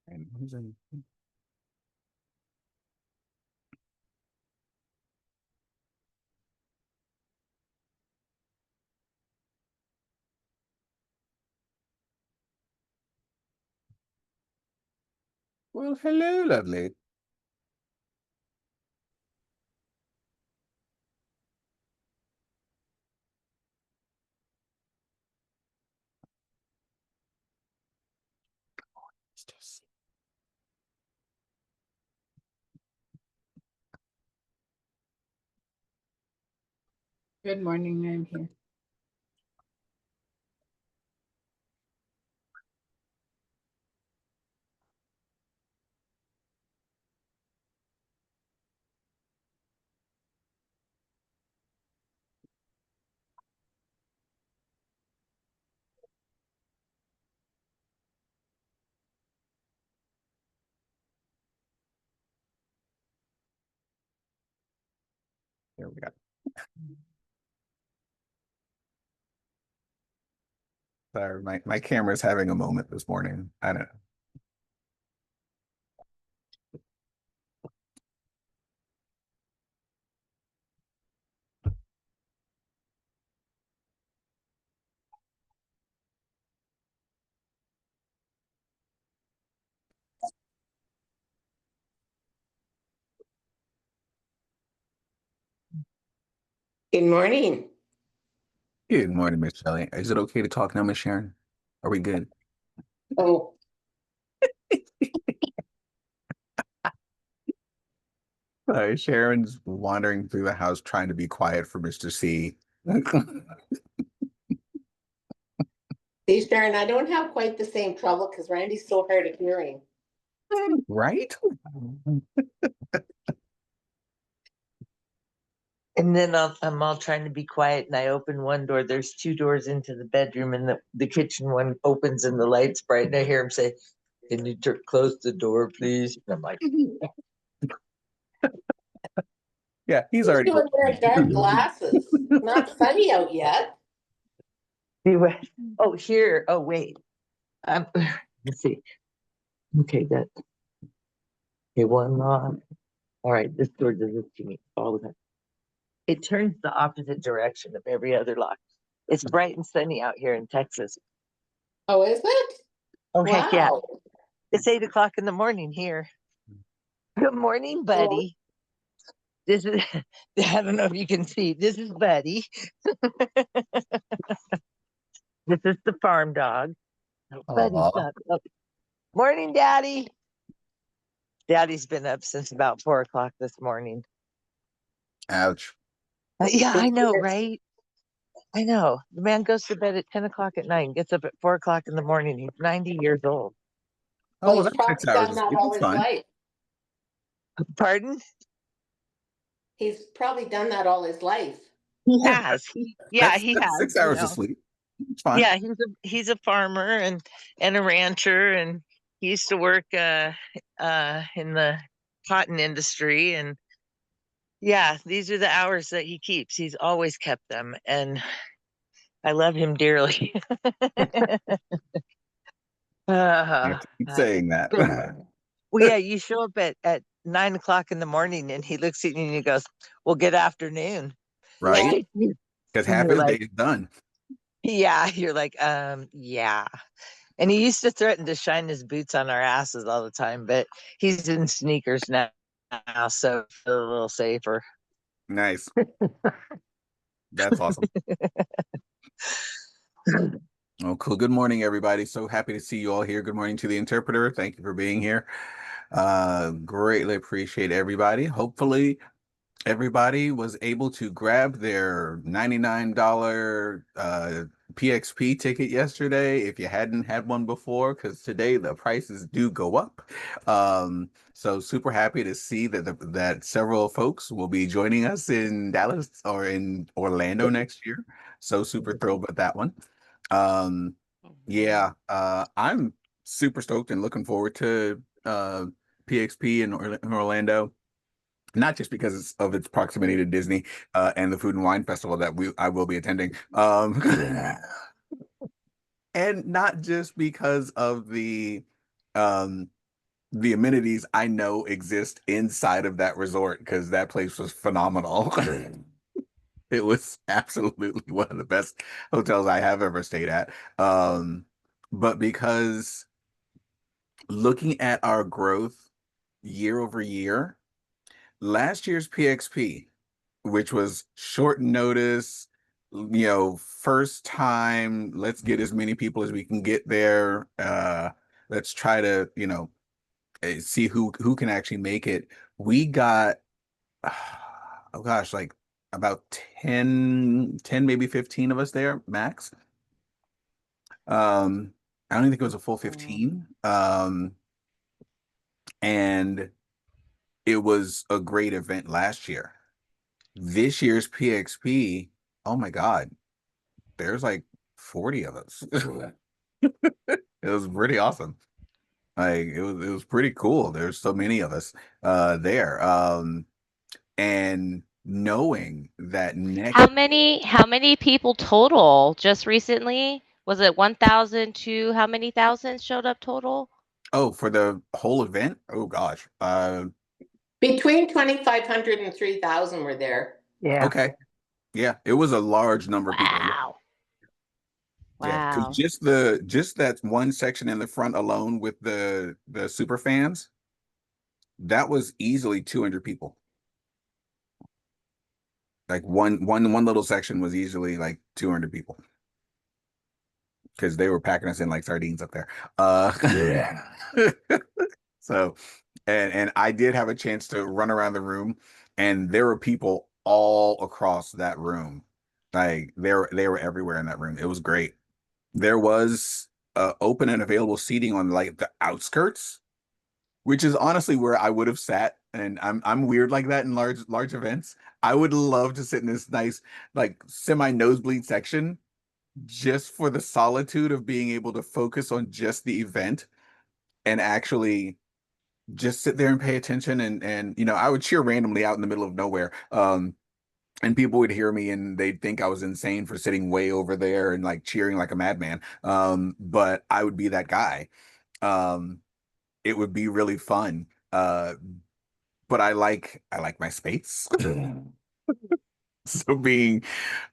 And who's in? Well, hello, lovely. Good morning, I'm here. There we go. Sorry, my camera's having a moment this morning. I don't know. Good morning. Good morning, Miss Shelley. Is it okay to talk now, Miss Sharon? Are we good? Oh, Sharon's wandering through the house trying to be quiet for Mr. C. see, Sharon, I don't have quite the same trouble because Randy's so hard of hearing. Right? And then I'm all trying to be quiet, and I open one door. There's two doors into the bedroom, and the kitchen one opens, and the light's bright. And I hear him say, "Can you close the door, please?" And I'm like, Yeah, he's He's already. doing wearing dark glasses. Not sunny out yet. anyway. Oh, here. Oh, wait. Let's see. Okay, that. Okay, one lock. All right, this door does this to me all the time. It turns the opposite direction of every other lock. It's bright and sunny out here in Texas. Oh, is it? Oh, heck yeah. Wow. It's 8 o'clock in the morning here. Good morning, buddy. This is, I don't know if you can see, this is Buddy. This is the farm dog. Buddy's Aw. not up. Morning, Daddy. Daddy's been up since about 4 o'clock this morning. Ouch. Yeah, I know, right? I know. The man goes to bed at 10 o'clock at night and gets up at 4 o'clock in the morning. He's 90 years old. Oh, Well, well, he's that's probably 6 hours done of that sleep. all It's his fine. life. Pardon? He's probably done that all his life. He has. That's He that's has. 6 hours of sleep. It's fine. Yeah, he's a farmer and a rancher, and he used to work in the cotton industry, and yeah, these are the hours that he keeps. He's always kept them, and I love him dearly. You have to keep saying that. Well, yeah, you show up at 9 o'clock in the morning and he looks at you and he goes, well, good afternoon. Right? And Because half you're his day like, is done. yeah, you're like, yeah. And he used to threaten to shine his boots on our asses all the time, but he's in sneakers now, so I feel a little safer. Nice. That's awesome. Oh, cool. Good morning, everybody. So happy to see you all here. Good morning to the interpreter. Thank you for being here. Greatly appreciate everybody. Hopefully, everybody was able to grab their $99 PXP ticket yesterday if you hadn't had one before, because today the prices do go up. So super happy to see that several folks will be joining us in Dallas or in Orlando next year. So super thrilled with that one. Yeah, I'm super stoked and looking forward to PXP in Orlando, not just because of its proximity to Disney and the Food and Wine Festival that I will be attending, and not just because of the amenities I know exist inside of that resort, because that place was phenomenal. It was absolutely one of the best hotels I have ever stayed at. But because looking at our growth year over year, last year's PXP, which was short notice, first time, let's get as many people as we can get there. Let's try to, see who can actually make it. We got, oh gosh, like about 10, maybe 15 of us there, max. I don't even think it was a full 15. And it was a great event last year. This year's PXP, oh my God, there's like 40 of us. It was pretty awesome. Like it was pretty cool. There's so many of us there. And knowing that next How many people total just recently? Was it 1,000 to how many thousands showed up total? oh, for the whole event, oh gosh. Between 2,500 and 3,000 were there. Yeah. Okay. Yeah, it was a large number of people. Wow. Yeah, because Wow. just that one section in the front alone with the super fans, that was easily 200 people. Like one little section was easily like 200 people because they were packing us in like sardines up there. Yeah. So, and I did have a chance to run around the room, and there were people all across that room. Like they were everywhere in that room. It was great. There was open and available seating on like the outskirts, which is honestly where I would have sat. And I'm weird like that in large events. I would love to sit in this nice like semi nosebleed section just for the solitude of being able to focus on just the event and actually just sit there and pay attention. And I would cheer randomly out in the middle of nowhere. And people would hear me and they'd think I was insane for sitting way over there and like cheering like a madman. But I would be that guy. It would be really fun. But I like my space. So being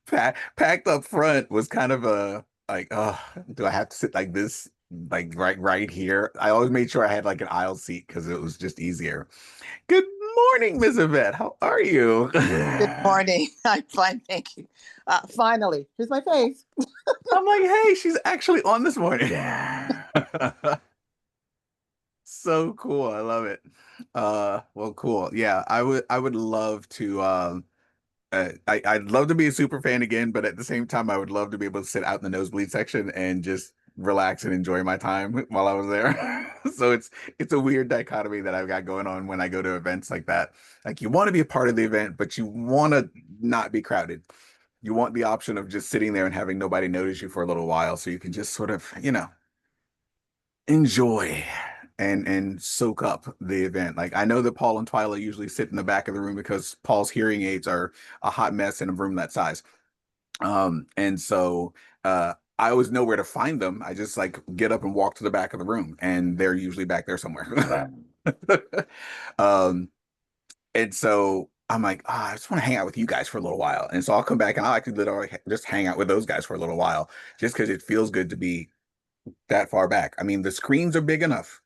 packed up front was kind of a like, oh, do I have to sit like this, like right here? I always made sure I had like an aisle seat because it was just easier. Good morning, Miss Yvette. How are you? Good morning. I'm fine, thank you. Finally, here's my face. I'm like, hey, she's actually on this morning. So cool. I love it. Well, cool. Yeah, I would love to I'd love to be a super fan again, but at the same time, I would love to be able to sit out in the nosebleed section and just relax and enjoy my time while I was there. So it's a weird dichotomy that I've got going on when I go to events like that. Like you want to be a part of the event, but you want to not be crowded. You want the option of just sitting there and having nobody notice you for a little while, so you can just sort of, enjoy and soak up the event. Like I know that Paul and Twyla usually sit in the back of the room because Paul's hearing aids are a hot mess in a room that size. And so I always know where to find them. I just like get up and walk to the back of the room, and they're usually back there somewhere. um, and so I'm like, I just want to hang out with you guys for a little while. And so I'll come back and I like to literally just hang out with those guys for a little while, just because it feels good to be that far back. I mean, the screens are big enough.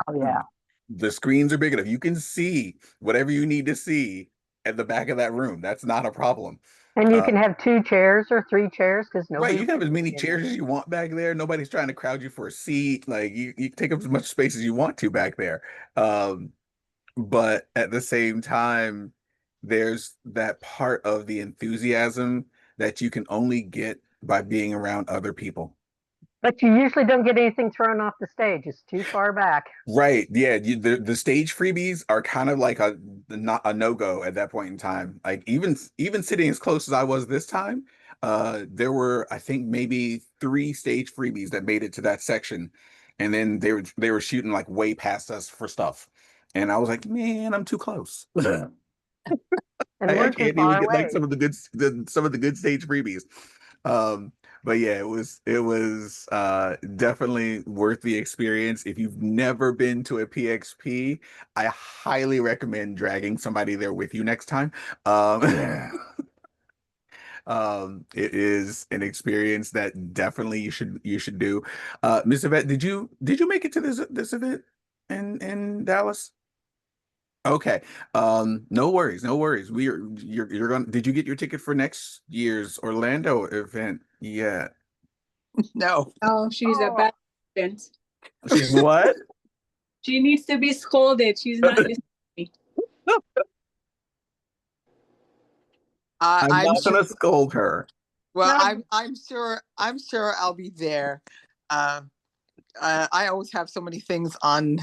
Oh, yeah. The screens are big enough. You can see whatever you need to see at the back of that room. That's not a problem. And you can have 2 chairs or 3 chairs because Right, you nobody's can have as many in there. chairs as you want back there. Nobody's trying to crowd you for a seat. Like you take up as much space as you want to back there. But at the same time, there's that part of the enthusiasm that you can only get by being around other people. But you usually don't get anything thrown off the stage. It's too far back. Right. Yeah. The stage freebies are kind of like not a no-go at that point in time. Like even sitting as close as I was this time, there were, I think, maybe 3 stage freebies that made it to that section. And then they were shooting like way past us for stuff. And I was like, man, I'm too close. And I we're too can't even far get like away. some of the good stage freebies. But yeah, it was definitely worth the experience. If you've never been to a PXP, I highly recommend dragging somebody there with you next time. It is an experience that definitely you should do. Miss Yvette, did you make it to this event in Dallas? Okay. No worries, no worries. You're gonna did you get your ticket for next year's Orlando event? Yeah. No. Oh, she's a Oh. bad student. She's what? She needs to be scolded. She's not listening. I'm I'm not sure. gonna scold her. Well, No. I'm sure I'll be there. I always have so many things on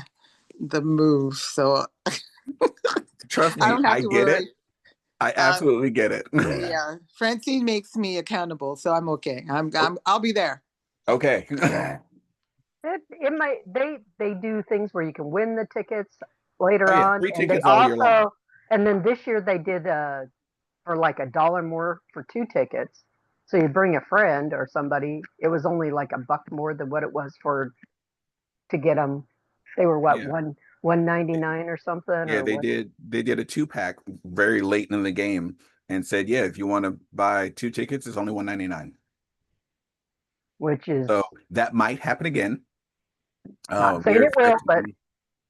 the move, so Trust I me, don't have I to get it. worry. I absolutely get it. Yeah, Francine makes me accountable, so I'm okay. I'll be there. Okay. It might they do things where you can win the tickets later Oh yeah, on, free and they tickets all year long. also and then this year they did for like $1 more for 2 tickets. So you bring a friend or somebody. It was only like $1 more than what it was to get them. They were what, Yeah. 199 or something, Yeah, or what? they did a 2-pack very late in the game and said, yeah, if you want to buy 2 tickets, it's only $199. Which is So that might happen again. not saying We're it will, but expecting,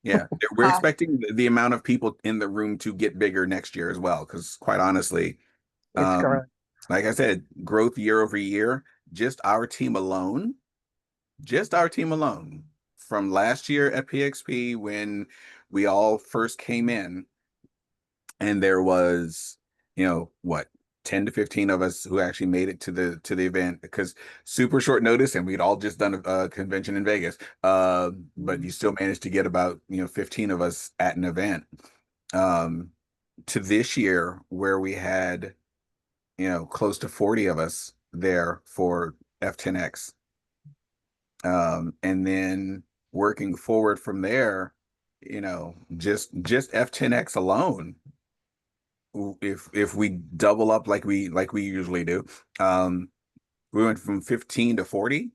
yeah, we're Uh, expecting the amount of people in the room to get bigger next year as well. Because quite honestly, it's growing. like I said, growth year over year, just our team alone from last year at PXP when we all first came in, and there was, what, 10 to 15 of us who actually made it to the event because super short notice, and we'd all just done a convention in Vegas. But you still managed to get about 15 of us at an event. To this year where we had close to 40 of us there for F10X. And then working forward from there, just F10X alone, if we double up like we usually do, we went from 15 to 40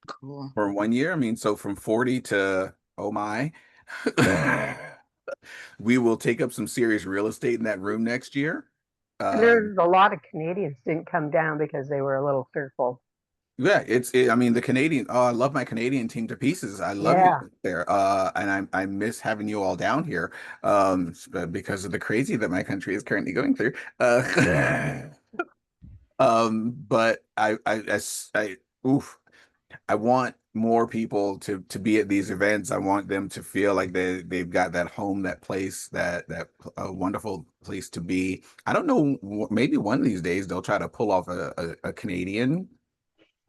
Cool. for 1 year. I mean, so from 40 to, oh my, we will take up some serious real estate in that room next year. There's a lot of Canadians didn't come down because they were a little fearful. Yeah, I mean, the Canadian, oh, I love my Canadian team to pieces. I love Yeah. you there. And I miss having you all down here, because of the crazy that my country is currently going through. But oof, I want more people to be at these events. I want them to feel like they've got that home, that place, that wonderful place to be. I don't know, maybe one of these days they'll try to pull off a Canadian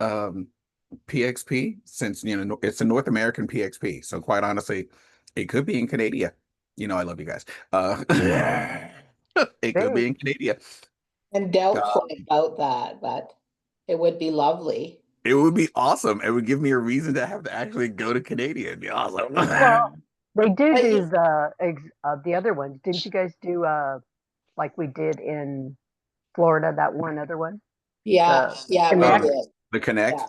PXP, since it's a North American PXP. So quite honestly, it could be in Canada. I love you guys. It could be in Canada. I'm doubtful about that, but it would be lovely. It would be awesome. It would give me a reason to have to actually go to Canada. It'd be awesome. Well, they do But the other ones. Didn't you guys do like we did in Florida, that one other one. Yeah, yeah, we Connect. did. The Connect. Yeah.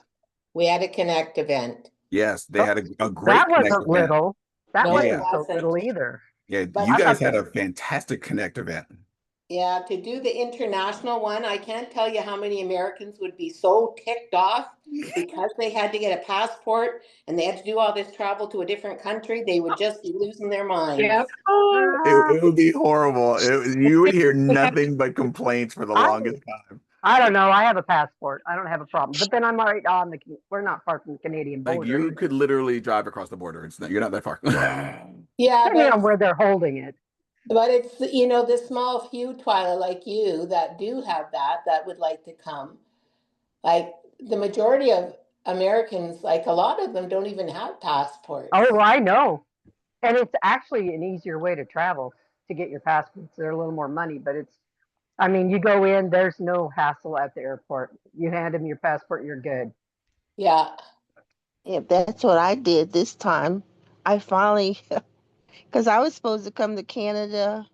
We had a Connect event. Yes, they had a That great Connect wasn't event. little. That No, it Yeah. wasn't so wasn't. little either. Yeah, But you I guys thought had that, a fantastic Connect event. yeah, to do the international one, I can't tell you how many Americans would be so ticked off because they had to get a passport and they had to do all this travel to a different country. They would just be losing their minds. Yep. It would be horrible. You would hear We have nothing but complaints for the I, longest time. I don't know. I have a passport. I don't have a problem. But then I'm right on the. We're not far from the Canadian Like border. you could literally drive across the border. You're not that far. Yeah, Depending on where they're holding it. but it's, you know, the small few, Twyla, like you that do have that would like to come. Like the majority of Americans, like a lot of them don't even have passports. Oh, I know. And it's actually an easier way to travel to get your passports. They're a little more money, but it's, I mean, you go in, there's no hassle at the airport. You hand them your passport, you're good. Yeah. Yeah, that's what I did this time. I finally, because I was supposed to come to Canada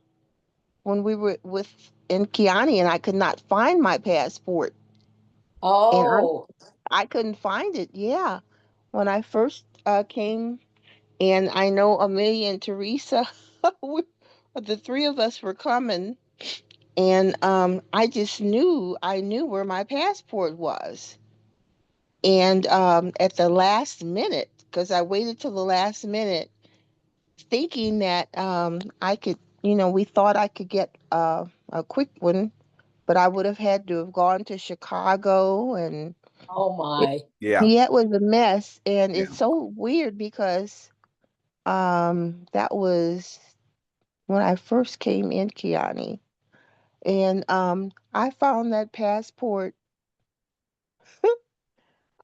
when we were with in Kiani, and I could not find my passport, and Oh, I couldn't find it. Yeah, when I first came, and I know Amelia and Teresa, we, the three of us were coming, and I knew where my passport was, and at the last minute, because I waited till the last minute thinking that I could, we thought I could get a quick one, but I would have had to have gone to Chicago, and oh it, my. Yeah. yeah, it was a mess. And Yeah. it's so weird because that was when I first came in Kiani, and I found that passport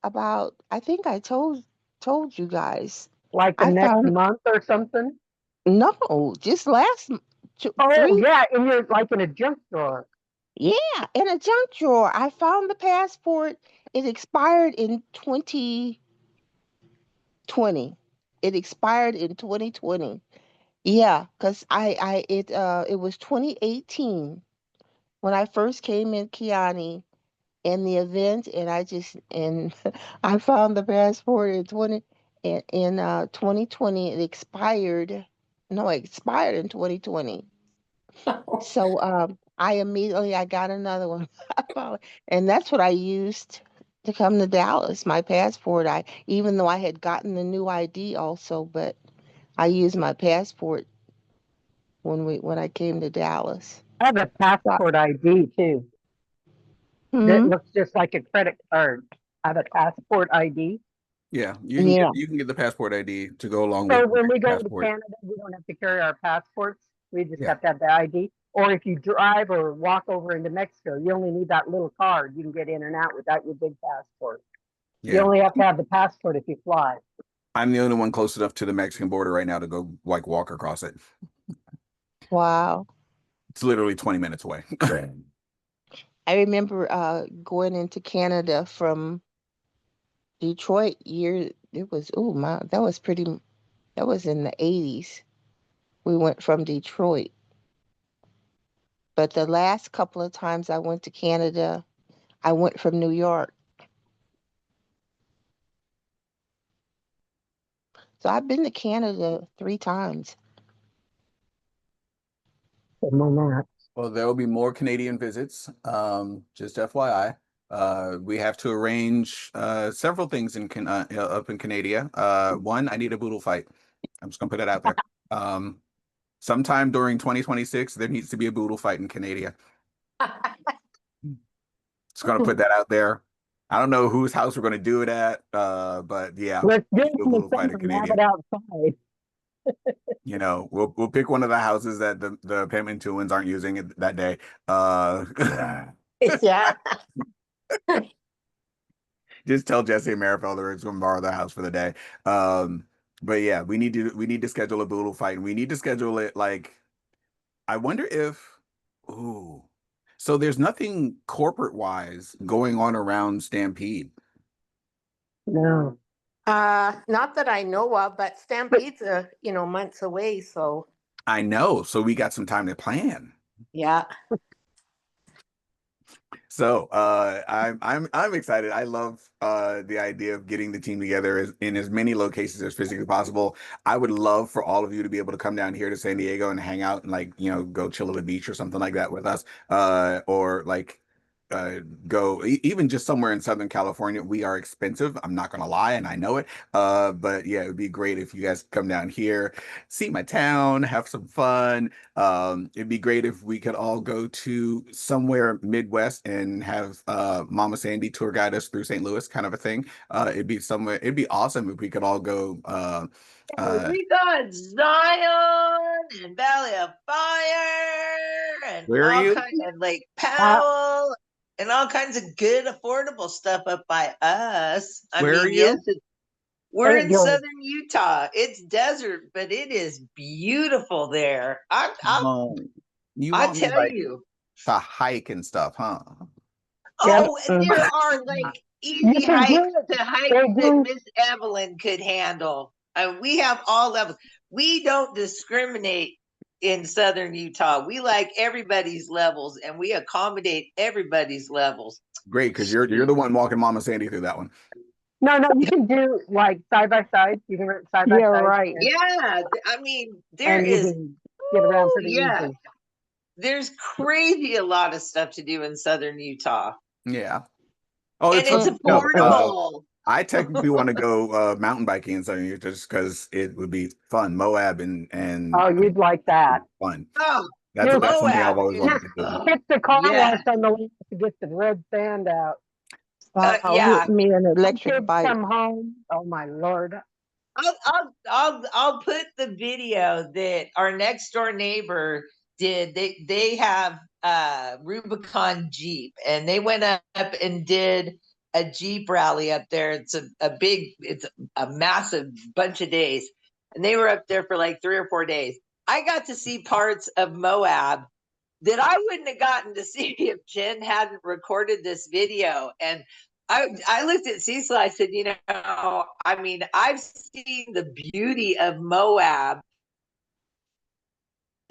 about, I think I told you guys. Like the I next found month or something. no, just Oh, three. yeah. And you're like in a junk drawer. Yeah, in a junk drawer. I found the passport. It expired in 2020. It expired in 2020. Yeah, because it was 2018 when I first came in Kiani in the event, and and I found the passport in 2020. It expired. No, it expired in 2020. So I got another one. I found, and that's what I used to come to Dallas. My passport. I Even though I had gotten the new ID also, but I used my passport when I came to Dallas. I have a So, passport ID too. That hmm. looks just like a credit card. I have a passport ID. Yeah. Yeah. You can get the passport ID to go along with So your when we go to passport. Canada, we don't have to carry our passports. We just Yeah. have to have the ID. Or if you drive or walk over into Mexico, you only need that little card. You can get in and out without your big passport. You Yeah. only have to have the passport if you fly. I'm the only one close enough to the Mexican border right now to go like walk across it. Wow. It's literally 20 minutes away. I remember going into Canada from Detroit it was, oh my, that was in the 80s. We went from Detroit. But the last couple of times I went to Canada, I went from New York. So I've been to Canada 3 times. Well, there will be more Canadian visits. Just FYI. We have to arrange several things up in Canada. One, I need a boodle fight. I'm just gonna put it out there. Sometime during 2026, there needs to be a boodle fight in Canada. Just gonna put that out there. I don't know whose house we're gonna do it at, but yeah, Let's do it do a in the boodle fight summer in and have Canada. it outside. You know, we'll pick one of the houses that the Payment twins aren't using it that day. Yeah. Just tell Jesse and Marifel they're going to borrow their house for the day. But yeah, we need to schedule a boodle fight, and we need to schedule it like, I wonder if, ooh, so there's nothing corporate wise going on around Stampede. No. Not that I know of, but Stampede's months away, so I know, so we got some time to plan. yeah. So I'm excited. I love the idea of getting the team together in as many locations as physically possible. I would love for all of you to be able to come down here to San Diego and hang out and like, go chill at the beach or something like that with us. Or like go even just somewhere in Southern California. We are expensive. I'm not gonna lie, and I know it. But yeah, it would be great if you guys come down here, see my town, have some fun. It'd be great if we could all go to somewhere Midwest and have Mama Sandy tour guide us through St. Louis, kind of a thing. It'd be awesome if we could all go. We got Zion and Valley of Fire and Where are all you? kinds of Lake Powell and all kinds of good affordable stuff up by us. I Where are mean, you? yes, we're Thank in you. southern Utah. It's desert, but it is beautiful there. You I want me tell like you. to hike and stuff, huh? Yep. Oh, and there are like You easy can do hikes it. to hike They that do. Miss Evelyn could handle. We have all levels. We don't discriminate in southern Utah. We like everybody's levels and we accommodate everybody's levels. Great, because you're the one walking Mama Sandy through that one. No, you can do like side by side. You can rent side by Yeah, side. right. Yeah, I mean, there And you is, can get around pretty yeah, easy. there's crazy a lot of stuff to do in southern Utah. Yeah. Oh, And it's no. affordable. I technically want to go mountain biking in Southern Utah just because it would be fun. Moab and Oh, you'd like that. fun. Oh, Just- That's something I've Moab always is, wanted to do. Hit the car Yeah. wash on the way to get the red sand out. Yeah. Hit me an My electric kids bike. come home. Oh my Lord. I'll put the video that our next door neighbor did. They have Rubicon Jeep and they went up and did a Jeep rally up there. It's a massive bunch of days. And they were up there for like 3 or 4 days. I got to see parts of Moab that I wouldn't have gotten to see if Jen hadn't recorded this video. And I looked at Cecil, I said, I mean, I've seen the beauty of Moab.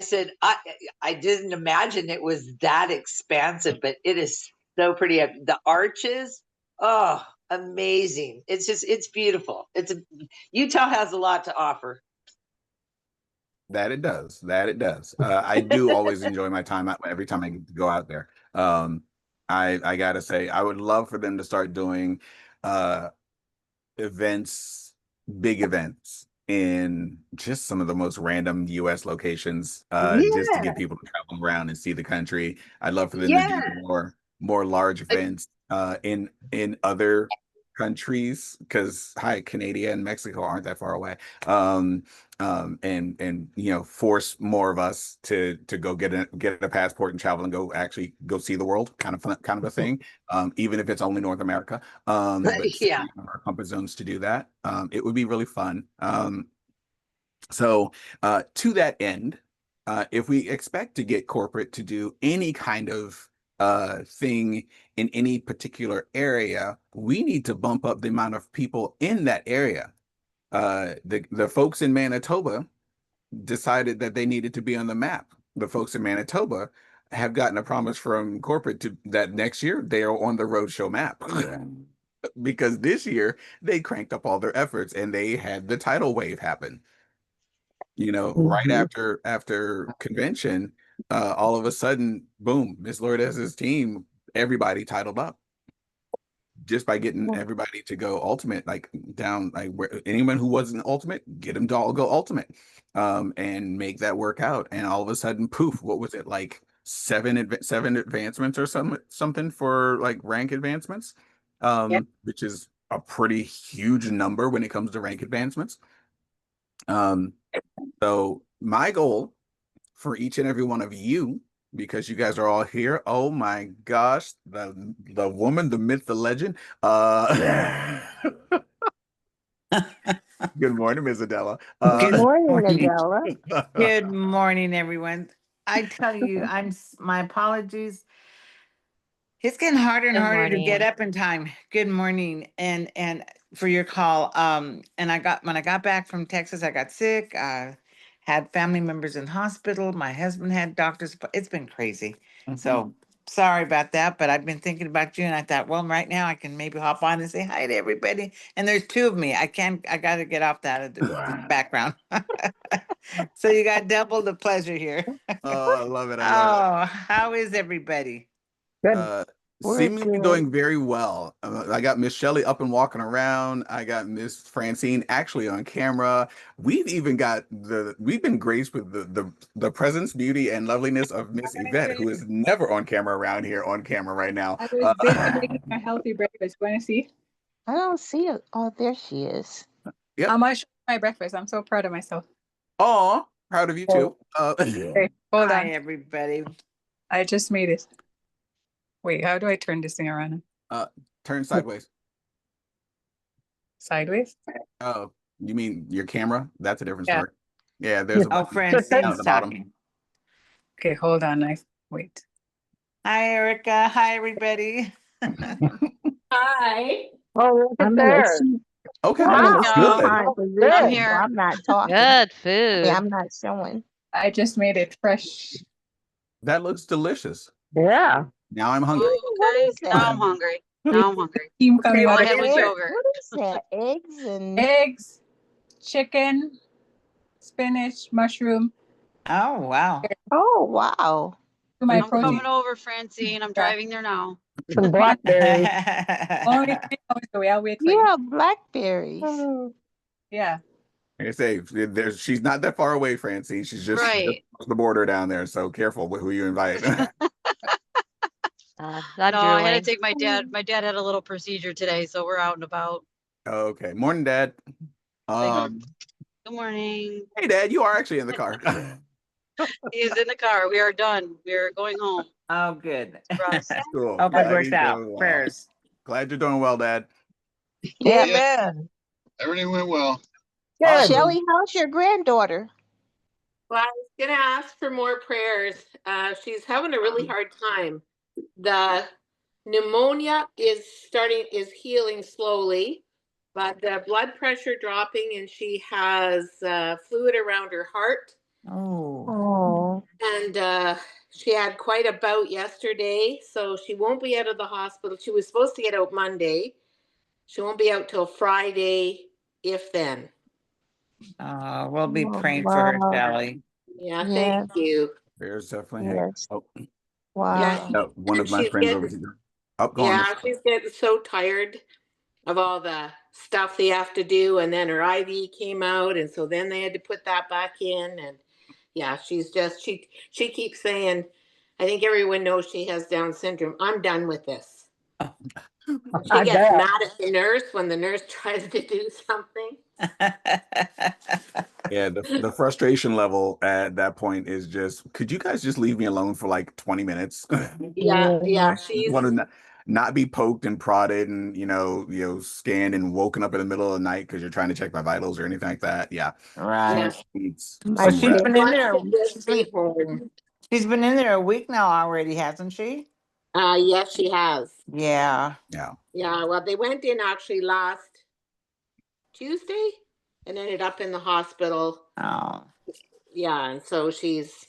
I said, I didn't imagine it was that expansive, but it is so pretty. The arches, oh, amazing. It's beautiful. Utah has a lot to offer. That it does. That it does. I do always enjoy my time out every time I get to go out there. I gotta say, I would love for them to start doing events, big events in just some of the most random US locations, just to get people to travel around and see the country. I'd love for them to do more large events in other countries because Canada and Mexico aren't that far away. And force more of us to go get a passport and travel and go see the world, kind of a thing. Even if it's only North America. But Yeah. our comfort zones to do that. It would be really fun. So to that end, if we expect to get corporate to do any kind of thing in any particular area, we need to bump up the amount of people in that area. The folks in Manitoba decided that they needed to be on the map. The folks in Manitoba have gotten a promise from corporate that next year they are on the roadshow map. Because this year they cranked up all their efforts and they had the tidal wave happen. Right after convention, all of a sudden, boom, Miss Lourdes's team, everybody titled up just by getting everybody to go ultimate, like down, like where anyone who wasn't ultimate, get them to all go ultimate, and make that work out. And all of a sudden, poof, what was it, like seven advancements or something for like rank advancements, which is a pretty huge number when it comes to rank advancements. So my goal for each and every one of you, because you guys are all here. Oh my gosh, the woman, the myth, the legend. Good morning, Ms. Adela. Good morning, Adela. Good morning, everyone. I tell you, my apologies. It's getting harder and Good harder to get morning. up in time. Good morning, and for your call. And when I got back from Texas, I got sick. Had family members in hospital. My husband had doctors. It's been crazy. So sorry about that, but I've been thinking about you and I thought, well, right now I can maybe hop on and say hi to everybody. And there's two of me. I got to get off that of the background. So you got double the pleasure here. Oh, I love it. I love it. Oh, how is everybody? Uh, We're seemingly good. doing very well. I got Miss Shelley up and walking around. I got Miss Francine actually on camera. We've been graced with the presence, beauty, and loveliness of Miss Yvette, who is never on camera around here on camera right now. I was busy making a healthy breakfast. Want to see? I don't see it. Oh, there she is. Yep. I'm gonna show you my breakfast. I'm so proud of myself. Aw, proud of you too. Okay, hold Hi, on. everybody. I just made it. Wait, how do I turn this thing around? Turn sideways. Sideways? Oh, you mean your camera? That's a different Yeah. story. Yeah, there's a Oh, button down at Francine's the bottom. talking. Okay, hold on. Wait. Hi, Erica. Hi, everybody. Hi. Oh, look at I'm in a there. seat. Okay, I'm in a good. supine position, I'm so here. I'm not talking. Good I food. mean, I'm not showing. I just made it fresh. That looks delicious. Yeah. Now I'm hungry. What is Now I'm that? hungry. Now I'm hungry. Team coming All out I of had was Egg? yogurt. What is that? Eggs and eggs, chicken, spinach, mushroom. Oh, wow. oh wow. To my I'm protein. coming over, Francine. I'm driving there now. Some blackberries. Only 3 hours away. I'll wait for you. Yeah, blackberries. Yeah. Like I say, she's not that far away, Francine. She's just Right. across the border down there. So careful with who you invite. Not No, I had drooling. to take my dad. My dad had a little procedure today, so we're out and about. Okay. Morning, Dad. Good morning. Hey, Dad, you are actually in the car. He's in the car. We are done. We are going home. Oh, good. Russ. Cool. Hope it Glad works you're out. doing well. Prayers. Glad you're doing well, Dad. Yeah. Amen. Everything went well. Good. Shelly, how's your granddaughter? Well, I was gonna ask for more prayers. She's having a really hard time. The pneumonia is healing slowly, but the blood pressure dropping, and she has fluid around her heart. Oh. Oh, And she had quite a bout yesterday, so she won't be out of the hospital. She was supposed to get out Monday. She won't be out till Friday, if then. We'll be oh, praying for her, wow. Sally. Yeah, Yeah. thank you. There's definitely. Yes. Oh, Wow. Yeah, no, one of and my she's friends over getting, here. Oh, go on. yeah, she's getting so tired of all the stuff they have to do, and then her IV came out, and so then they had to put that back in, and yeah, she's just she keeps saying, I think everyone knows she has Down syndrome. I'm done with this. She I gets bet. mad at the nurse when the nurse tries to do something. Yeah, the frustration level at that point is just, could you guys just leave me alone for like 20 minutes? Yeah, she's Want to not be poked and prodded and scanned and woken up in the middle of the night because you're trying to check my vitals or anything like that. Yeah, Right. yeah. needs My some She's rest. been in Wants there. to just be home. She's been in there a week now already, hasn't she? Yes, she has. Yeah. Yeah. Yeah, well, they went in actually last Tuesday and ended up in the hospital. Oh. Yeah, and so she's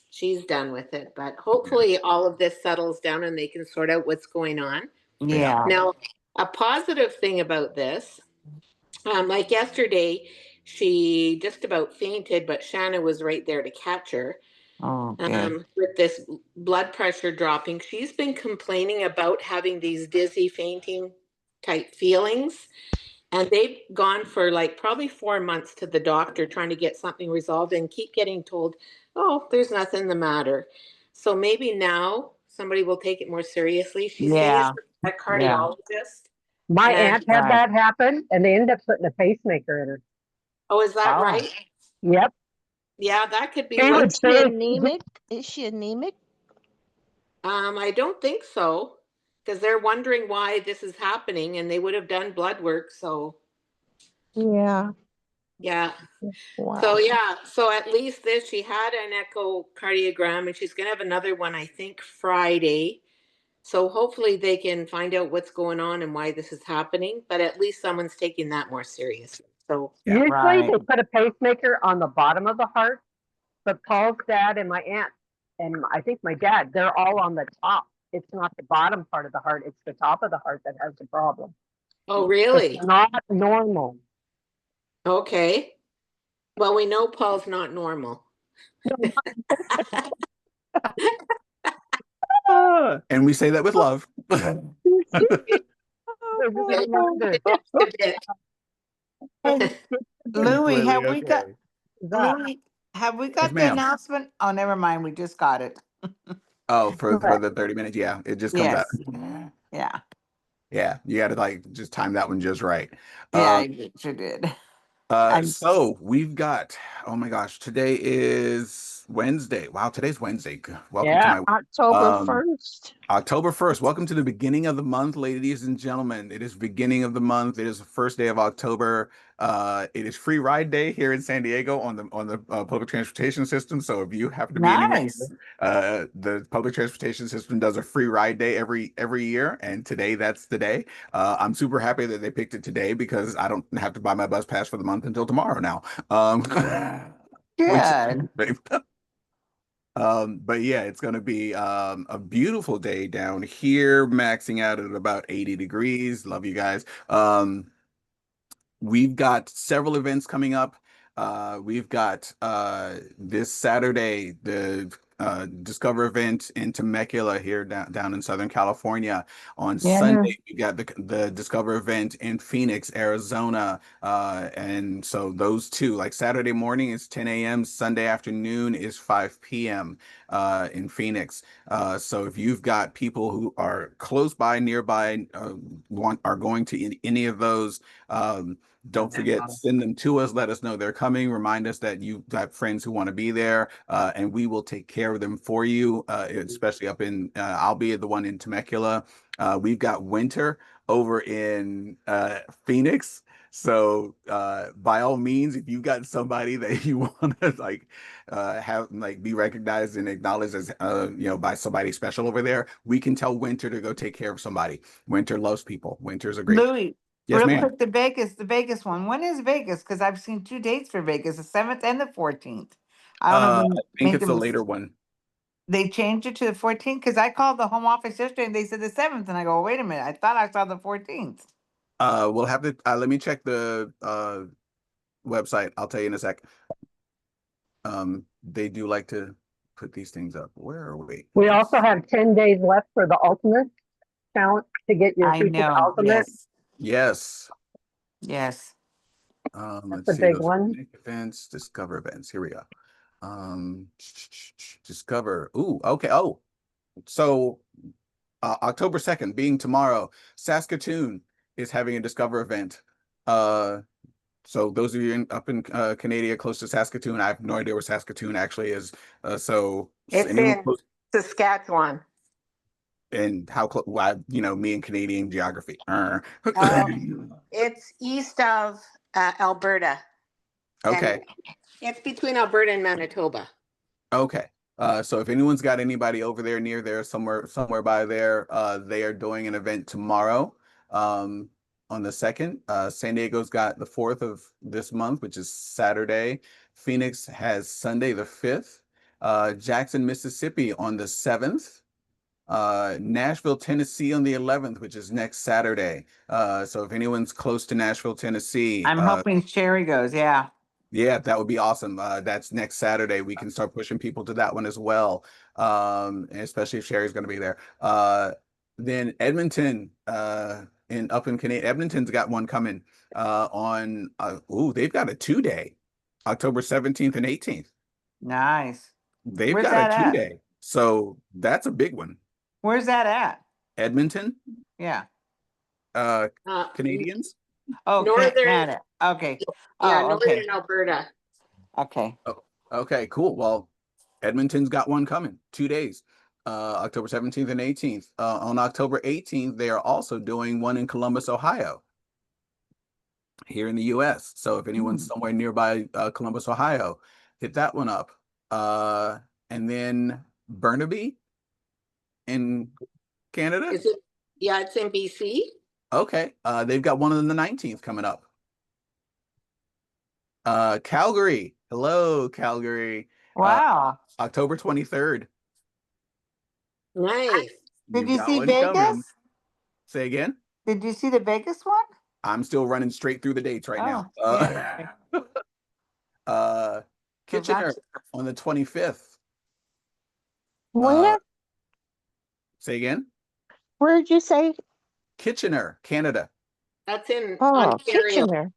done with it, but hopefully all of this settles down and they can sort out what's going on. Yeah. Now, a positive thing about this, like yesterday, she just about fainted, but Shanna was right there to catch her. Oh, good. With this blood pressure dropping, she's been complaining about having these dizzy, fainting type feelings. And they've gone for like probably 4 months to the doctor trying to get something resolved and keep getting told, oh, there's nothing the matter. So maybe now somebody will take it more seriously. She's seeing Yeah. a cardiologist. My And- aunt had Right. that happen and they ended up putting a pacemaker in her. Oh, is that Oh. right? Yep. Yeah, that could be She what. would Is she say, anemic? Is she anemic? I don't think so, because they're wondering why this is happening, and they would have done blood work. So Yeah. yeah. Wow. So yeah, so at least this, she had an echocardiogram, and she's gonna have another one, I think, Friday. So hopefully they can find out what's going on and why this is happening. But at least someone's taking that more seriously. So Yeah. usually Right. they put a pacemaker on the bottom of the heart, but Paul's dad and my aunt and I think my dad, they're all on the top. it's not the bottom part of the heart, it's the top of the heart that has the problem. Oh, really? It's not normal. Okay. Well, we know Paul's not normal. And we say that with love. There's just another- A bit. Louis, Completely have we got, okay. that. Louis, have we Yes, got the ma'am. announcement? Oh, never mind. We just got it. Oh, for What? the 30 minutes, yeah, it just comes out. Yes. Yeah. Yeah, you got to like just time that one just right. Yeah, Um, you sure did. I'm so we've got, oh my gosh, today is Wednesday. Wow, today's Wednesday. Welcome to Yeah. my October um 1st. October 1st. Welcome to the beginning of the month, ladies and gentlemen. It is beginning of the month. It is the first day of October. It is free ride day here in San Diego on the public transportation system. So if you happen to be anywhere, nice. the public transportation system does a free ride day every year, and today that's the day. I'm super happy that they picked it today because I don't have to buy my bus pass for the month until tomorrow now. Which Good. but yeah, it's going to be a beautiful day down here, maxing out at about 80 degrees. Love you guys. We've got several events coming up. We've got this Saturday, the Discover event in Temecula here down in Southern California. On Yeah. Sunday, we got the Discover event in Phoenix, Arizona. And so those two, like Saturday morning is 10 a.m., Sunday afternoon is 5 p.m. In Phoenix. So if you've got people who are close by, nearby, are going to any of those, don't forget, send them to us. Let us know they're coming. Remind us that you've got friends who want to be there, and we will take care of them for you, especially up in, I'll be the one in Temecula. We've got winter over in Phoenix. So by all means, if you've got somebody that you want to have be recognized and acknowledged as by somebody special over there, we can tell Winter to go take care of somebody. Winter loves people. Winter's a great. Louis, Yes, real ma'am. quick, the Vegas one. When is Vegas? Because I've seen 2 dates for Vegas, the 7th and the 14th. I don't know. I think it's a later one. They changed it to the 14th because I called the home office yesterday and they said the 7th. And I go, wait a minute, I thought I saw the 14th. We'll have to let me check the website. I'll tell you in a sec. They do like to put these things up. Where are we? We also have 10 days left for the ultimate challenge to get your I freaking know. ultimate. Yes. Yes. Let's That's a see big those one. events, Discover events. Here we go. Discover. Ooh, okay. Oh, so October 2nd, being tomorrow, Saskatoon is having a Discover event. So those of you up in Canada, close to Saskatoon, I have no idea where Saskatoon actually is. So It's anyone in close, Saskatchewan. and how close? Me and Canadian geography. It's east of Alberta. Okay. And it's between Alberta and Manitoba. Okay. So if anyone's got anybody over there near there, somewhere by there, they are doing an event tomorrow. On the 2nd. San Diego's got the 4th of this month, which is Saturday. Phoenix has Sunday the 5th. Jackson, Mississippi on the 7th. Nashville, Tennessee on the 11th, which is next Saturday. So if anyone's close to Nashville, Tennessee, I'm hoping Sherry goes. Yeah. yeah, that would be awesome. That's next Saturday. We can start pushing people to that one as well. And especially if Sherry's going to be there. Then Edmonton, up in Canada, Edmonton's got one coming on. They've got a 2-day, October 17th and 18th. Nice. They've Where's got that a at? 2-day, so that's a big one. Where's that at? Edmonton, Yeah. Canadians. Oh, Northern- Canada. Okay. Yeah, Oh, northern okay. Alberta. Okay. Oh, okay, cool. Well, Edmonton's got one coming, 2 days, October 17th and 18th. On October 18th, they are also doing one in Columbus, Ohio, here in the US. So if anyone's somewhere nearby Columbus, Ohio, hit that one up. And then Burnaby in Canada. Is it? Yeah, it's in BC. Okay. They've got one on the 19th coming up. Calgary. Hello, Calgary. Wow. October 23rd. Nice. Did You've you got see one coming. Vegas? Say again. Did you see the Vegas one? I'm still running straight through the dates right now. Yeah. Kitchener on the 25th. Where? Say again. Where did you say? Kitchener, Canada. That's in Oh, Ontario. Kitchener.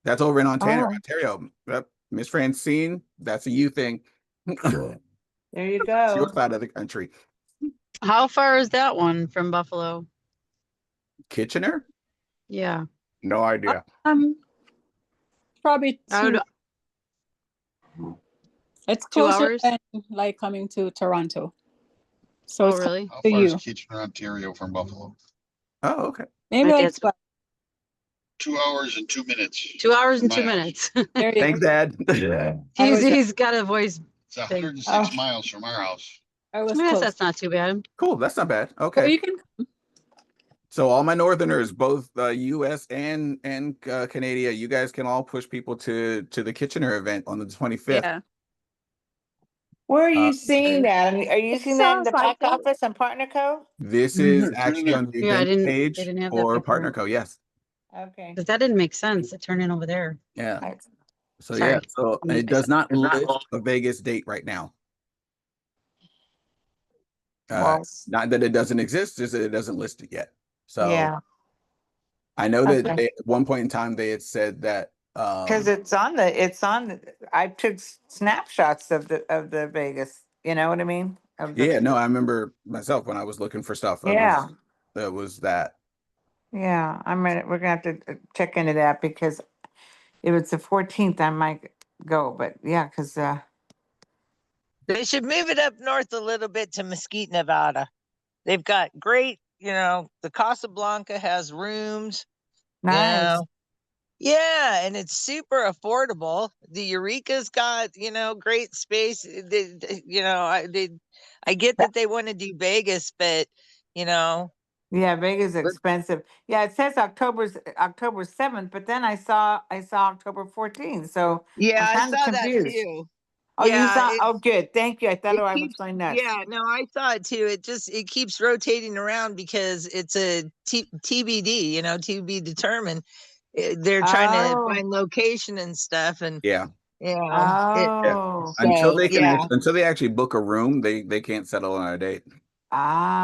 That's over in Ontario. Oh. Ontario. Yep. Miss Francine, that's a you thing. There you It's go. your side of the country. How far is that one from Buffalo? Kitchener? Yeah. No idea. Probably I would, it's 2 closer hours? than like coming to Toronto. So Oh, it's really? How to far is you. Kitchener, Ontario from Buffalo? Oh, okay. Maybe My like dad's- 2 hours and 2 minutes. 2 hours and from 2 my house. minutes. there you Thanks, go. Dad. I was- He's got a voice. It's Thing. 106 Oh. miles from our house. I was Yes, close. that's not too bad. Cool. That's not bad. So Okay. you can So all my Northerners, both U.S. and Canada, you guys can all push people to the Kitchener event on the 25th. yeah. Where are you Uh, seeing that? I mean, are you It seeing that in sounds the like back that. office on Partner Co? This Turn is it actually there. on the Yeah, event they page didn't have that for before. Partner Co. Yes. Okay. Because that didn't make sense to turn in over there. Yeah. So Sorry. yeah. So it does not list a Vegas date right now. Well, Not that it doesn't exist, just that it doesn't list it yet. So yeah, I know that Okay. at one point in time they had said that because it's on the, I took snapshots of the Vegas, you know what I mean? Of the, yeah, no, I remember myself when I was looking for stuff. Yeah. It was that. Yeah, we're gonna have to check into that because if it's the 14th, I might go, but yeah, because, They should move it up north a little bit to Mesquite, Nevada. They've got great, the Casablanca has rooms. nice. Yeah, and it's super affordable. The Eureka's got, great space. I get that they want to do Vegas, but Yeah, Vegas is expensive. Yeah, it says October 7th, but then I saw October 14th, so yeah, I'm I kind of saw that confused. too. Oh, you Yeah, saw? Oh, good. Thank you. I thought it I was keeps, going nuts. yeah, no, I saw it too. It keeps rotating around because it's a TBD, to be determined. They're trying to Oh, find location and stuff, and Yeah. it. Yeah. oh, Until So they can yeah, until they actually book a room, they can't settle on a date. ah,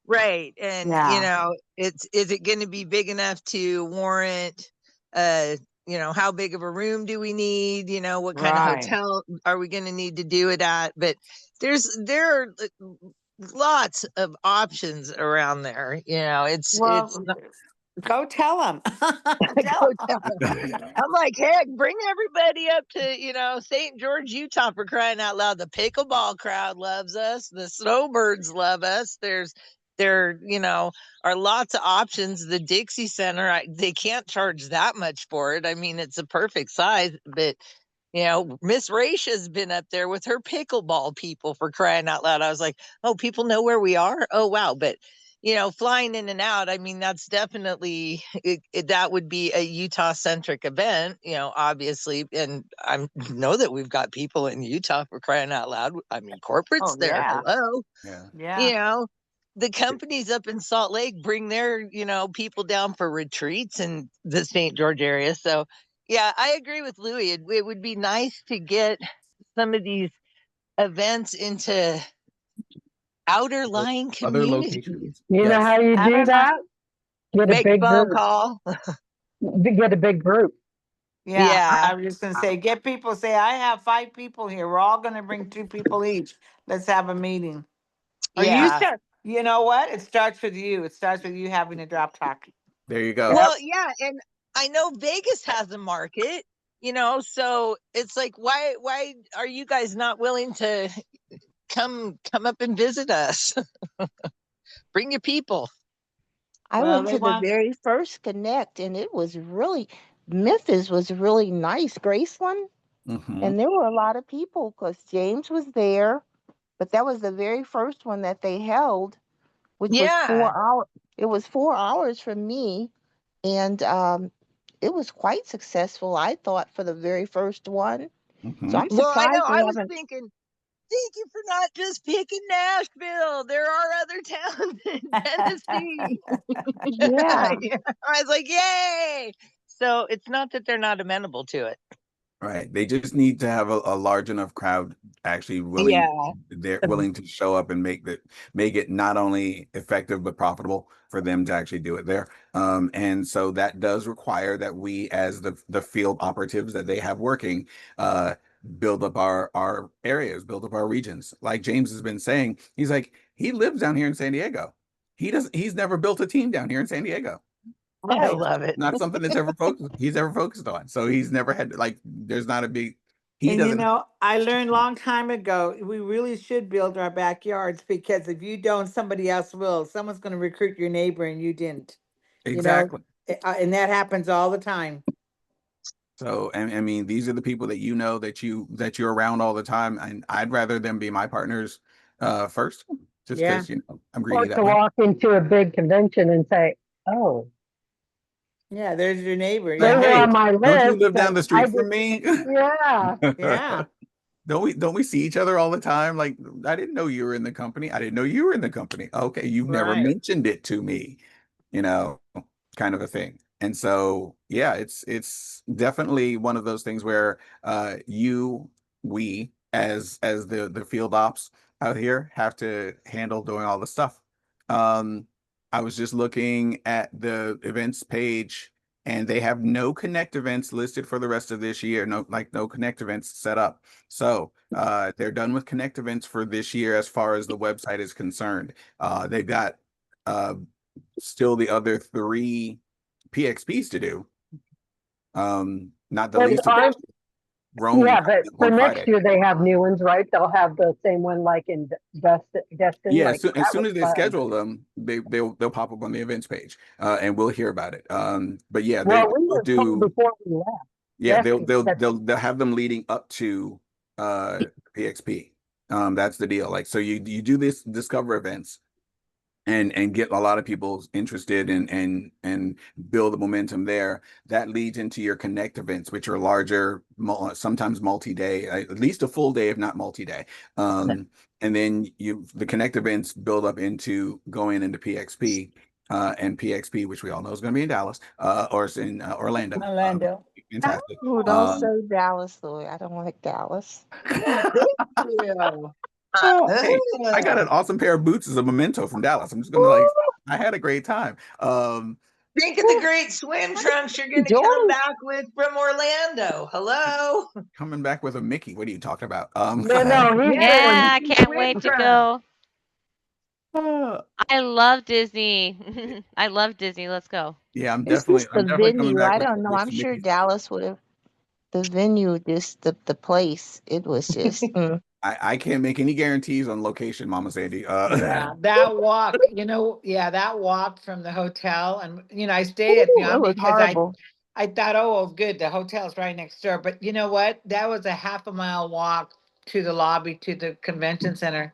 right, and yeah, is it going to be big enough to warrant? How big of a room do we need? What kind of right. hotel are we going to need to do it at? But there are lots of options around there. It's Well, not, go tell them. go tell them. I'm like, heck, bring everybody up to, St. George, Utah, for crying out loud. The pickleball crowd loves us. The snowbirds love us. There, are lots of options. The Dixie Center, they can't charge that much for it. I mean, it's a perfect size, but Miss Raisha's been up there with her pickleball people, for crying out loud. I was like, oh, people know where we are. Oh, wow. But flying in and out, I mean, that's definitely that would be a Utah centric event, obviously. And I know that we've got people in Utah, for crying out loud. I mean, corporate's Oh, there. yeah, Hello. yeah. The companies up in Salt Lake bring their, people down for retreats in the St. George area. So yeah, I agree with Louis. It would be nice to get some of these events into outer lying Other communities. locations. You know Yes. how you do that? Get a Make big phone group. call. Get a big group. Yeah, Yeah. I was just gonna say, get people, say, I have 5 people here. We're all gonna bring 2 people each. Let's have a meeting. Or you Yeah. start, you know what? It starts with you. It starts with you having a drop talk. There you go. Well, yeah, and I know Vegas has a market, so it's like, why are you guys not willing to come up and visit us? Bring your people. I Well, went they to the want, very first Connect, and it was really, Memphis was really nice, Graceland, Mhm. and there were a lot of people because James was there, but that was the very first one that they held, which was Yeah. 4 hours. It was 4 hours from me, and it was quite successful, I thought, for the very first one. So Mhm. I'm Well, I know. surprised they I was haven't. thinking, thank you for not just picking Nashville. There are other towns in Tennessee. Yeah. I was like, yay! So it's not that they're not amenable to it. Right. They just need to have a large enough crowd actually Yeah. they're willing to show up and make it not only effective but profitable for them to actually do it there. And so that does require that we, as the field operatives that they have working, build up our areas, build up our regions. Like James has been saying, he's like, he lives down here in San Diego. He's never built a team down here in San Diego. I love it. Not something that's he's ever focused on. So he's never had like there's not a big he And you doesn't know, I learned a long time ago, we really should build our backyards, because if you don't, somebody else will. Someone's going to recruit your neighbor and you didn't. You know, exactly. and that happens all the time. So and I mean these are the people that you know that you're around all the time, and I'd rather them be my partners first, just Yeah. because I'm Or greedy to that way. walk into a big convention and say, oh, Yeah, there's your neighbor. they Yeah. were Hey, on my don't you list. live down but the I street from me? yeah. Yeah. Don't we see each other all the time? Like, I didn't know you were in the company. I didn't know you were in the company. Okay, you've never Right. mentioned it to me, you know, kind of a thing. And so, yeah, it's definitely one of those things where we as the field ops out here have to handle doing all the stuff. Um, I was just looking at the events page, and they have no Connect events listed for the rest of this year. No Connect events set up. So they're done with Connect events for this year as far as the website is concerned. They've got uh, still the other 3 PXPs to do. Not the But least of aren't Rome yeah, but for on next Friday. year they have new ones, right? They'll have the same one like in Destin. Yeah, Like as that soon was as they fun. schedule them, they'll pop up on the events page, and we'll hear about it. But yeah, Well, we they'll were told do. before we left. Yeah, Destin said, they'll have them leading up to PXP. That's the deal. Like, so you do this discover events and get a lot of people interested and build the momentum there. That leads into your Connect events, which are larger, sometimes multi-day, at least a full day, if not multi-day. And then the Connect events build up into going into PXP. And PXP, which we all know is going to be in Dallas, or it's in Orlando. Orlando. Fantastic. Ooh, don't say Dallas, Louis. I don't like Dallas. Yeah. Oh, hey, I got an awesome pair of boots as a memento from Dallas. I'm just gonna like, I had a great time. Think of the great swim trunks you're going to come back with from Orlando. Hello. Coming back with a Mickey. What are you talking about? no, he's Yeah, I going. can't wait to go. uh, I love Disney. I love Disney. Let's go. yeah, I'm It's definitely, just I'm the definitely coming venue. back I don't know. with I'm some sure Mickeys. Dallas would have the venue, the place. It was just I can't make any guarantees on location, Mama Sandy. Yeah, that walk, that walk from the hotel, and I stayed at ooh, it Beyond was because horrible. I thought, oh, well, good, the hotel's right next door. But you know what? That was a half a mile walk to the lobby to the convention center,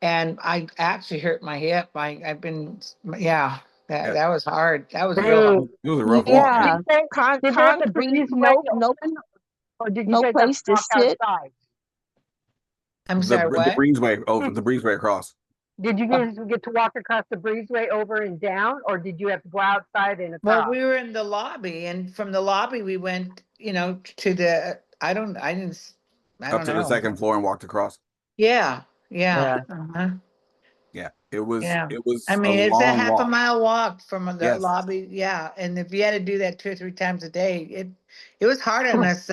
and I actually hurt my hip. I've been, yeah, Yeah, that was hard. That was real hard. Hey, it was a rough walk. Yeah, Yeah, did they have the concrete, breezeway open, or did you no guys have place to to walk sit. outside? I'm sorry, the what? breezeway over the breezeway across. Did you guys get to walk across the breezeway over and down, or did you have to go outside and Well, across? we were in the lobby, and from the lobby we went, to the. I don't Up to the know. second floor and walked across. Yeah, yeah. Yeah. Uh-huh. Yeah, it was Yeah. I a mean, it's a long half a walk. mile walk from the Yes. lobby. Yeah. And if you had to do that 2 or 3 times a day, it was hard on us.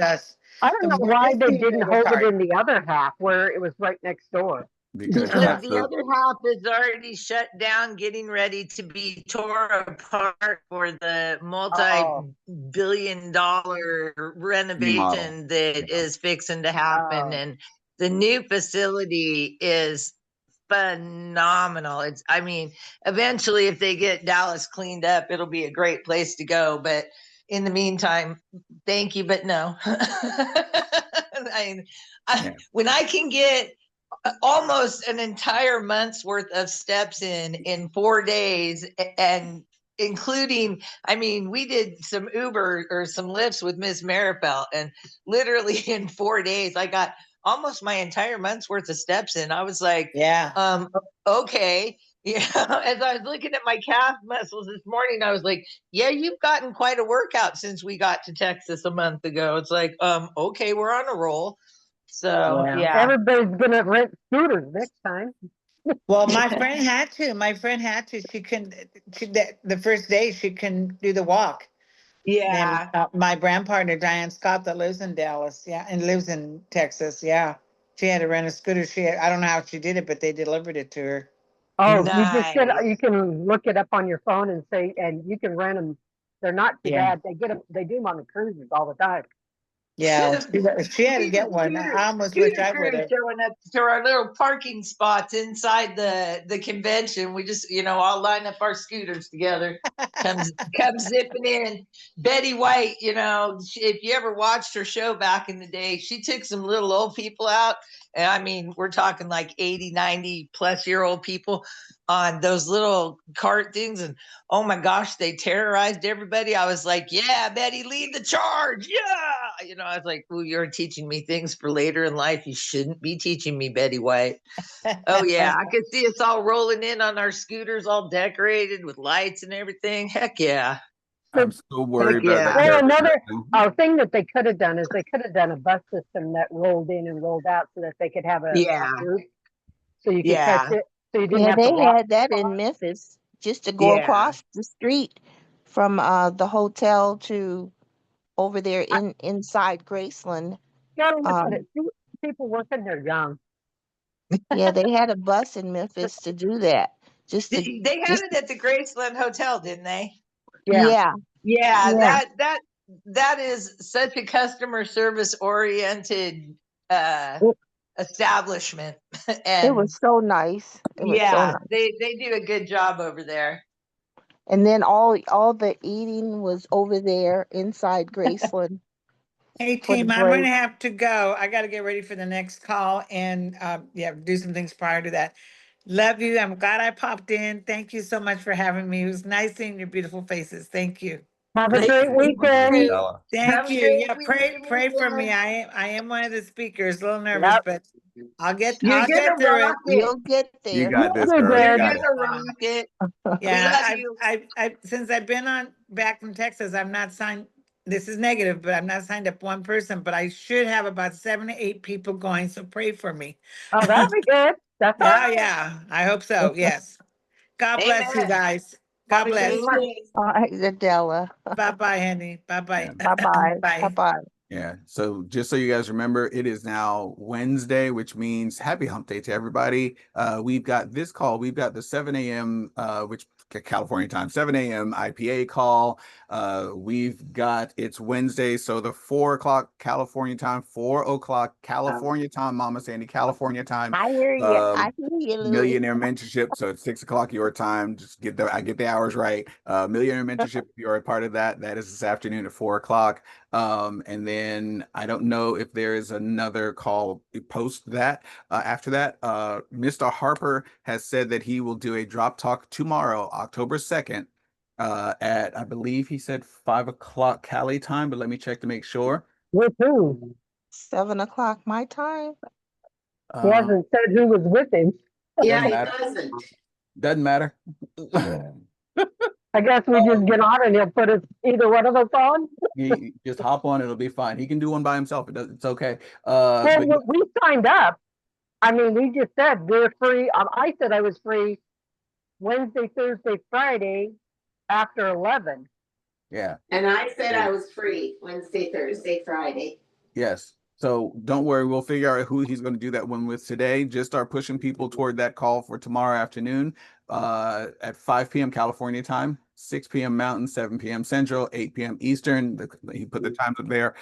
I don't The know why morning they team, didn't it was hold it hard. in the other half where it was right next door. Because Because that's the other half is already shut down, getting ready to be tore apart for the Oh, multi-billion-dollar remodel. renovation that Yeah. is fixing to happen. oh. And the new facility is phenomenal. I mean, eventually, if they get Dallas cleaned up, it'll be a great place to go. But in the meantime, thank you, but no. Yeah. When I can get almost an entire month's worth of steps in 4 days, and including, I mean, we did some Uber or some lifts with Miss Maripel, and literally in 4 days I got almost my entire month's worth of steps in. I was like, Yeah. okay, Yeah, as I was looking at my calf muscles this morning, I was like, yeah, you've gotten quite a workout since we got to Texas a month ago. It's like, okay, we're on a roll. So yeah. Everybody's gonna rent scooters next time. Well, my friend had to. My friend had to. She couldn't. The first day she couldn't do the walk. And Yeah. my brand partner Diane Scott that lives in Dallas, yeah, and lives in Texas, yeah. She had to rent a scooter. I don't know how she did it, but they delivered it to her. Oh, Nice. you can look it up on your phone and say, and you can rent them. They're not too Yeah. bad. They do them on the cruises all the time. Yeah, she had to We get did one. I almost wish scooter I would crew have. showing up to our little parking spots inside the convention. We just, all line up our scooters together. Come zipping in. Betty White, if you ever watched her show back in the day, she took some little old people out. And I mean, we're talking like 80, 90 plus year old people on those little cart things. And oh my gosh, they terrorized everybody. I was like, yeah, Betty, lead the charge. Yeah. I was like, well, you're teaching me things for later in life. You shouldn't be teaching me, Betty White. Oh yeah, I could see us all rolling in on our scooters, all decorated with lights and everything. Heck yeah. I'm so worried about that yeah. Well, caravan another right now. thing that they could have done is they could have done a bus system that rolled in and rolled out so that they could have a Yeah. group, so you could Yeah. catch it, so you didn't Yeah, have to they walk. had that in Memphis, just to go Yeah. across the street from the hotel to over there inside Graceland. Gotta look at Um, it. People working there young. yeah, they had a bus in Memphis to do that. Just to They had just it at the Graceland Hotel, didn't they? Yeah. yeah, Yeah, yeah. that is such a customer service oriented establishment. It And was so nice. It was so yeah, nice. they do a good job over there. And then all the eating was over there inside Graceland Hey for the team, I'm going break. to have to go. I got to get ready for the next call and yeah, do some things prior to that. Love you. I'm glad I popped in. Thank you so much for having me. It was nice seeing your beautiful faces. Thank you. Have a Thank great you. weekend. Stella. Thank Have a you. great Yeah, weekend, pray for me. everyone. I am one of the speakers, a little nervous, Yep. but I'll You're get gonna through rock it. it. You'll get You there. got this, You're girl. You You're good. got it. gonna rock it. We Yeah, love you. I since I've been on back from Texas, I'm not signed. This is negative, but I'm not signed up one person, but I should have about 7 to 8 people going. So pray for me. Oh, that'll be good. That's all Yeah, right. yeah. I hope so. Yes. God bless you Amen. guys. Have God a good bless. one. All right, Adela. Bye bye, honey. Bye bye. Yeah. Bye bye. Bye Bye. bye. Yeah. So just so you guys remember, it is now Wednesday, which means happy hump day to everybody. We've got this call. We've got the 7 a.m. Which California time, 7 a.m. IPA call. We've got it's Wednesday, so the 4 o'clock California time, 4 o'clock California time, Mama Sandy, California time. I hear you. I hear you, Louie. Millionaire mentorship. So it's 6 o'clock your time. Just I get the hours right. Millionaire mentorship. If you're a part of that, that is this afternoon at 4 o'clock. And then I don't know if there is another call post that after that. Mr. Harper has said that he will do a drop talk tomorrow, October 2nd, at I believe he said 5 o'clock Cali time, but let me check to make sure. With who? 7 o'clock my time. He hasn't said who was with him. Yeah, Doesn't it matter. doesn't. Doesn't matter. I guess we just get on and he'll put us either one of us on. He just hop on, it'll be fine. He can do one by himself. It's okay. Well, But we signed up. I mean, we just said we're free. I said I was free Wednesday, Thursday, Friday after 11. yeah. And I said I was free Wednesday, Thursday, Friday. Yes. So don't worry, we'll figure out who he's going to do that one with today. Just start pushing people toward that call for tomorrow afternoon at 5 p.m. California time, 6 p.m. Mountain, 7 p.m. Central, 8 p.m. Eastern. He put the times up there.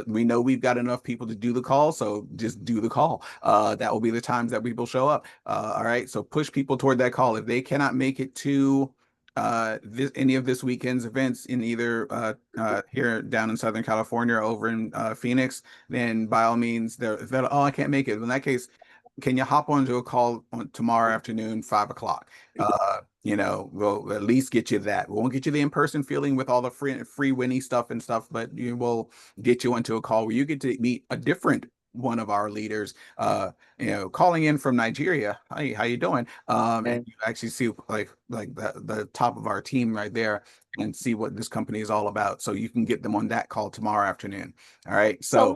We know we've got enough people to do the call, so just do the call. That will be the times that people show up. All right. So push people toward that call. If they cannot make it to any of this weekend's events in either here down in Southern California or over in Phoenix, then by all means, oh, I can't make it. In that case, can you hop onto a call on tomorrow afternoon, 5 o'clock? We'll at least get you that. We won't get you the in-person feeling with all the free Winnie stuff and stuff, but we will get you into a call where you get to meet a different one of our leaders, calling in from Nigeria. Hi, how you doing? And you actually see like the top of our team right there and see what this company is all about. So you can get them on that call tomorrow afternoon. All right. So So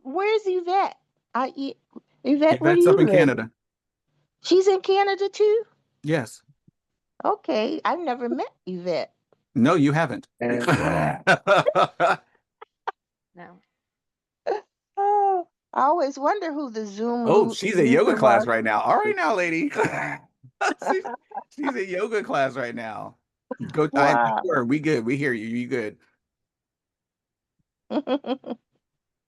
where's Yvette? Yvette, where do Yvette's you up in live? Canada. She's in Canada too? Yes. Okay, I've never met Yvette. No, you haven't. No. Oh, I always wonder who the Oh, she's a yoga user class was. right now. All right now, lady. she's, she's a yoga class right now. Go, Wow. we good. We hear you. You good.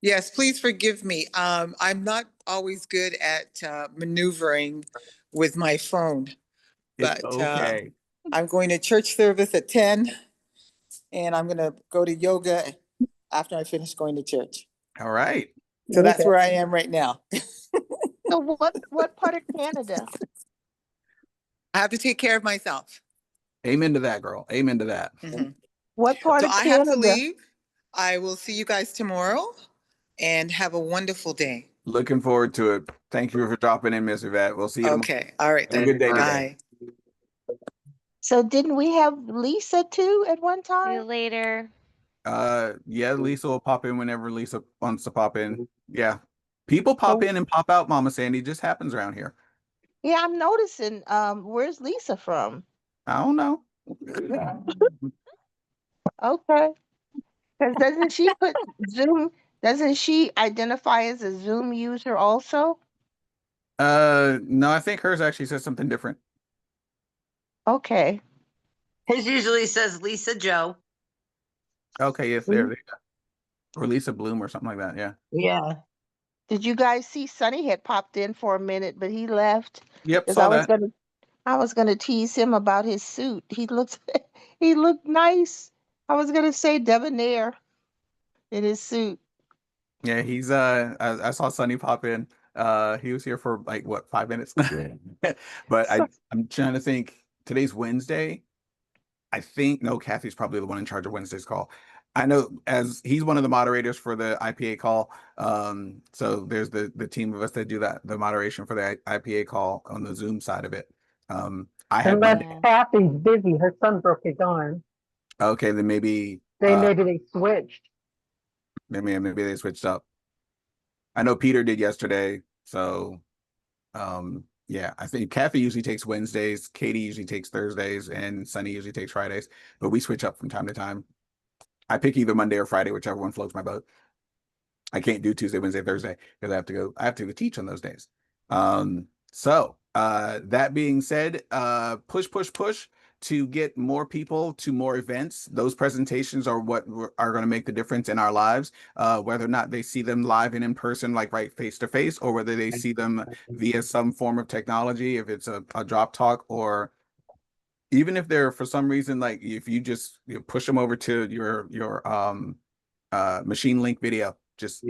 Yes, please forgive me. I'm not always good at maneuvering with my phone, It's but okay. I'm going to church service at 10, and I'm going to go to yoga after I finish going to church. All right. So that's Okay. where I am right now. So what part of Canada? I have to take care of myself. Amen to that, girl. Amen to that. Mhm. What part So of I have to Canada? leave. I will see you guys tomorrow, and have a wonderful day. Looking forward to it. Thank you for dropping in, Miss Yvette. We'll see you tomorrow. Okay. All right. Have a Then. good day today. Bye. So didn't we have Lisa too at one See you time? later. Yeah, Lisa will pop in whenever Lisa wants to pop in. Yeah. People pop So in and pop out, Mama Sandy. It just happens around here. yeah, I'm noticing. Where's Lisa from? I don't know. Okay. Because doesn't she put Zoom? Doesn't she identify as a Zoom user also? No, I think hers actually says something different. Okay. His usually says Lisa Joe. Okay, yes, there. Or Lisa Bloom or something like that. Yeah. Yeah. Did you guys see Sonny had popped in for a minute, but he left Yep, because saw that. I was gonna tease him about his suit. He looked he looked nice. I was gonna say debonair in his suit. Yeah, he's I saw Sonny pop in. He was here for like what, 5 minutes? But So, I'm trying to think. Today's Wednesday. I think no, Kathy's probably the one in charge of Wednesday's call. I know as he's one of the moderators for the IPA call. So there's the team of us that do the moderation for the IPA call on the Zoom side of it. I had Unless Monday. Yeah. Kathy's busy, her son broke his arm. Okay, then maybe Maybe they switched. maybe they switched up. I know Peter did yesterday, so yeah, I think Kathy usually takes Wednesdays, Katie usually takes Thursdays, and Sunny usually takes Fridays, but we switch up from time to time. I pick either Monday or Friday, whichever one floats my boat. I can't do Tuesday, Wednesday, Thursday because I have to go teach on those days. So that being said, push to get more people to more events. Those presentations are what are going to make the difference in our lives, whether or not they see them live and in person, like right face to face, or whether they see them via some form of technology, if it's a drop talk, or even if they're for some reason, like if you just push them over to your machine link video, just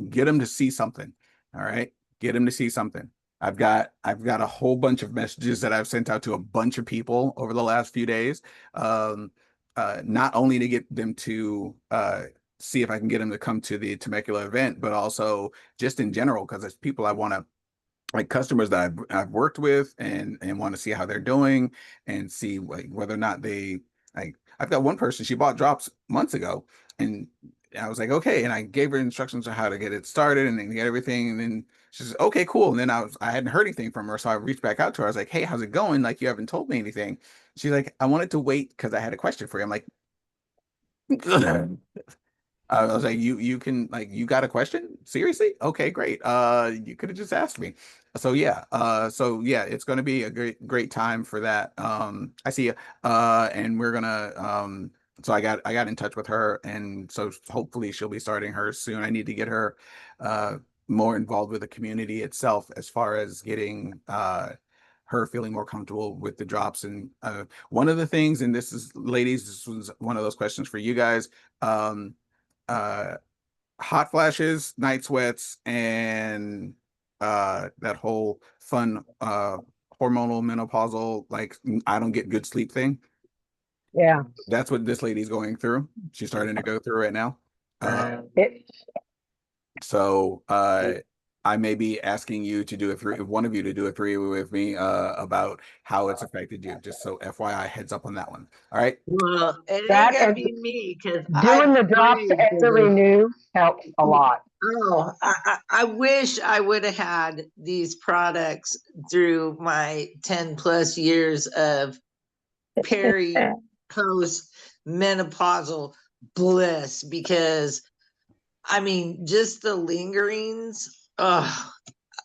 get them to see something. All right, get them to see something. I've got a whole bunch of messages that I've sent out to a bunch of people over the last few days, not only to get them to see if I can get them to come to the Temecula event, but also just in general, because it's people I want to, like, customers that I've worked with and want to see how they're doing and see like whether or not they, like, I've got one person, she bought drops months ago, and I was like, okay, and I gave her instructions on how to get it started and then get everything, and then she says, okay, cool. And then I hadn't heard anything from her, so I reached back out to her. I was like, hey, how's it going? Like, you haven't told me anything. She's like, I wanted to wait because I had a question for you. I'm like, I was like, you can, like, you got a question? Seriously? Okay, great. You could have just asked me. So yeah, it's going to be a great time for that. I see you. And we're gonna so I got in touch with her, and so hopefully she'll be starting hers soon. I need to get her more involved with the community itself as far as getting her feeling more comfortable with the drops. And one of the things, and this is, ladies, this was one of those questions for you guys. Uh hot flashes, night sweats, and that whole fun hormonal menopausal, like, I don't get good sleep thing. Yeah. That's what this lady's going through. She's starting to go through right now. It, So I may be asking you to do a three, one of you to do a three with me about how it's affected you. Just so FYI, heads up on that one. All right. Well, it ain't That gonna and be me because doing the drops and the renew helps a lot. Oh, I wish I would have had these products through my 10 plus years of post menopausal bliss because I mean, just the lingerings,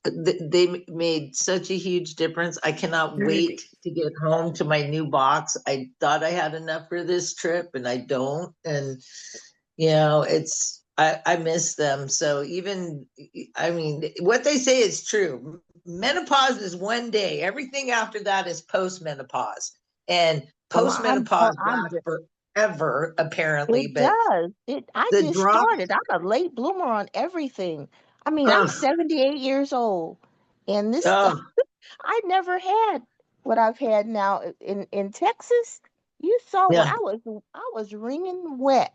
they made such a huge difference. I cannot wait to get home to my new box. I thought I had enough for this trip and I don't. And, you know, I miss them. So even, I mean, what they say is true. Menopause is one day. Everything after that is post-menopause. And post-menopause lasts forever, apparently. It But does. I the just drop, started. I'm a late bloomer on everything. I mean, I'm 78 years old, and this stuff I never had what I've had now in Texas. You saw Yeah. what I was wringing wet,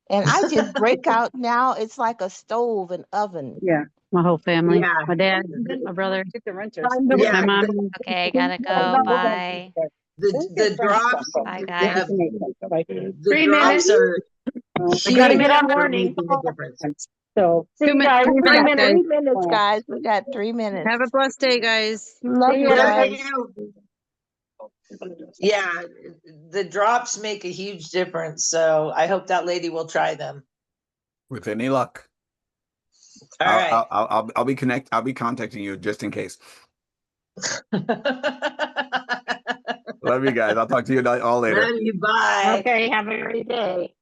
and I just break out now. It's like a stove and oven. Yeah, my whole family, Yeah. my dad, my brother, Yeah, my mom. Okay, gotta go. Bye. the drops, Bye, yeah, guys. the 3 drops minutes. are We gotta huge get up. for making a difference. So See, 2 minutes. guys, 3 we got minutes, guys. 3 minutes, guys. We got 3 minutes. Have a blessed day, guys. Love you Yeah, guys. yeah, the drops make a huge difference. So I hope that lady will try them. With any luck. All right. I'll be contacting you just in case. Love you guys. I'll talk to you all later. Love you. Bye. Okay, have a great day.